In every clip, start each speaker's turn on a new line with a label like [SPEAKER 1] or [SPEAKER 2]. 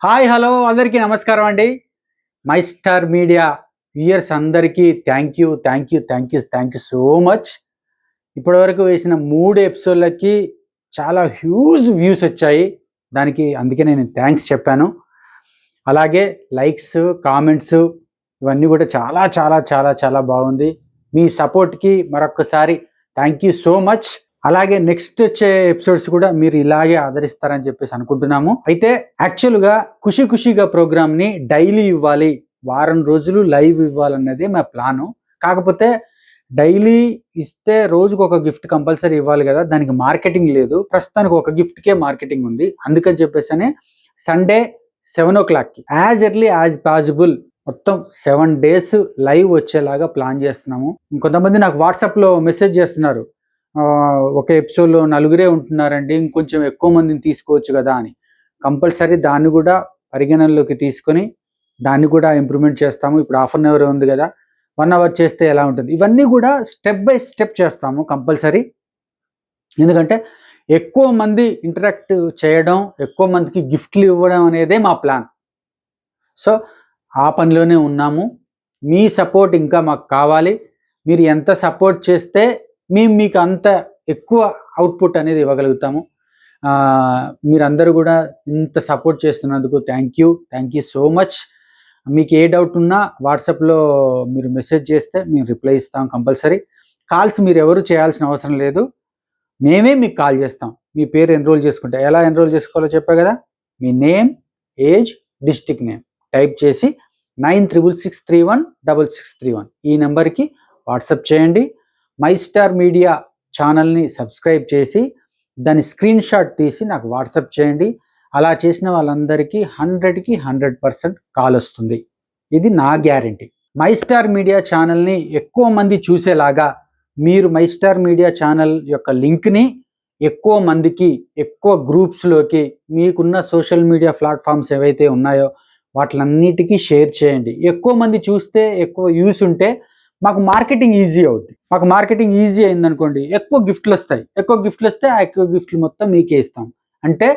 [SPEAKER 1] Hi hello అందరికీ నమస్కారం అండి. మై స్టార్ మీడియా వ్యూయర్స్ అందరికీ థ్యాంక్ యూ సో మచ్. ఇప్పటివరకు వేసిన 3 ఎపిసోడ్లకి చాలా హ్యూజ్ వ్యూస్ వచ్చాయి. అందుకే నేను థ్యాంక్స్ చెప్పాను. అలాగే లైక్స్, కామెంట్స్ ఇవన్నీ కూడా చాలా చాలా చాలా చాలా బాగుంది. మీ సపోర్ట్కి మరొక్కసారి థ్యాంక్ యూ సో మచ్. అలాగే నెక్స్ట్ వచ్చే ఎపిసోడ్స్ కూడా మీరు ఇలాగే ఆదరిస్తారని చెప్పేసి అనుకుంటున్నాము. అయితే యాక్చువల్గా ఖుషిగా ప్రోగ్రామ్ని డైలీ ఇవ్వాలి, వారం రోజులు లైవ్ ఇవ్వాలన్నది మా ప్లాను. కాకపోతే డైలీ ఇస్తే రోజుకు ఒక గిఫ్ట్ కంపల్సరీ ఇవ్వాలి కదా, దానికి మార్కెటింగ్ లేదు. ప్రస్తుతానికి ఒక గిఫ్ట్కే మార్కెటింగ్ ఉంది. అందుకని చెప్పేసి సండే 7 o'clockకి యాజ్ ఎర్లీ యాజ్ పాసిబుల్ మొత్తం 7 days లైవ్ వచ్చేలాగా ప్లాన్ చేస్తున్నాము. ఇంకొంతమంది నాకు వాట్సాప్లో మెసేజ్ చేస్తున్నారు, ఒక ఎపిసోడ్లో 4 ఉంటున్నారండి, ఇంకొంచెం ఎక్కువ మందిని తీసుకోవచ్చు కదా అని. కంపల్సరీ దాన్ని కూడా పరిగణనలోకి తీసుకొని దాన్ని కూడా ఇంప్రూవ్మెంట్ చేస్తాము. ఇప్పుడు 1/2 hour ఉంది కదా, 1 hour చేస్తే ఎలా ఉంటుంది, ఇవన్నీ కూడా స్టెప్ బై స్టెప్ చేస్తాము కంపల్సరీ. ఎందుకంటే ఎక్కువ మంది ఇంటరాక్ట్ చేయడం, ఎక్కువ మందికి గిఫ్ట్లు ఇవ్వడం అనేదే మా ప్లాన్. సో ఆ పనిలోనే ఉన్నాము. మీ సపోర్ట్ ఇంకా మాకు కావాలి. మీరు ఎంత సపోర్ట్ చేస్తే మీకు అంత ఎక్కువ అవుట్పుట్ అనేది ఇవ్వగలుగుతాము. మీరందరూ కూడా ఇంత సపోర్ట్ చేస్తున్నందుకు థ్యాంక్ యూ సో మచ్. మీకు ఏ డౌట్ ఉన్నా వాట్సాప్లో మీరు మెసేజ్ చేస్తే మేము రిప్లై ఇస్తాం కంపల్సరీ. కాల్స్ మీరు ఎవరు చేయాల్సిన అవసరం లేదు, మేమే మీకు కాల్ చేస్తాం. మీ పేరు ఎన్రోల్ చేసుకుంటే ఎలా ఎన్రోల్ చేసుకోవాలో చెప్పా కదా. మీ name, age, district name type చేసి 9666316631 ఈ నెంబర్కి వాట్సాప్ చేయండి. మై స్టార్ మీడియా ఛానల్ని సబ్స్క్రైబ్ చేసి దాని స్క్రీన్ షాట్ తీసి నాకు వాట్సాప్ చేయండి. అలా చేసిన వాళ్ళందరికీ 100కి 100% కాల్ వస్తుంది. ఇది నా గ్యారంటీ. మై స్టార్ మీడియా ఛానల్ని ఎక్కువ మంది చూసేలాగా మీరు మై స్టార్ మీడియా ఛానల్ యొక్క లింక్ని ఎక్కువ మందికి, ఎక్కువ గ్రూప్స్లోకి, మీకున్న సోషల్ మీడియా ప్లాట్ఫామ్స్ ఏవైతే ఉన్నాయో వాటిలన్నిటికీ షేర్ చేయండి. ఎక్కువ మంది చూస్తే, ఎక్కువ యూస్ ఉంటే మాకు మార్కెటింగ్ ఈజీ అవుద్ది. మాకు మార్కెటింగ్ ఈజీ అయిందనుకోండి, ఎక్కువ గిఫ్ట్లు వస్తాయి. ఎక్కువ గిఫ్ట్లు వస్తే ఆ ఎక్కువ గిఫ్ట్లు మొత్తం మీకే ఇస్తాం. అంటే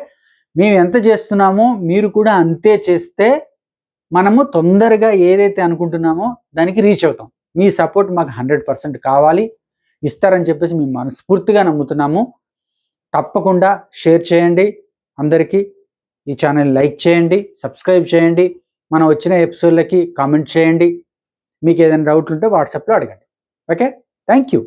[SPEAKER 1] మేము ఎంత చేస్తున్నామో మీరు కూడా అంతే చేస్తే మనము తొందరగా ఏదైతే అనుకుంటున్నామో దానికి రీచ్ అవుతాం. మీ సపోర్ట్ మాకు 100% కావాలి, ఇస్తారని చెప్పేసి మేము మనస్ఫూర్తిగా నమ్ముతున్నాము. తప్పకుండా షేర్ చేయండి అందరికీ. ఈ ఛానల్ లైక్ చేయండి, సబ్స్క్రైబ్ చేయండి. మనం వచ్చిన ఎపిసోడ్లకి కామెంట్ చేయండి. మీకు ఏదైనా డౌట్లు ఉంటే వాట్సాప్లో అడగండి. Okay, thank you.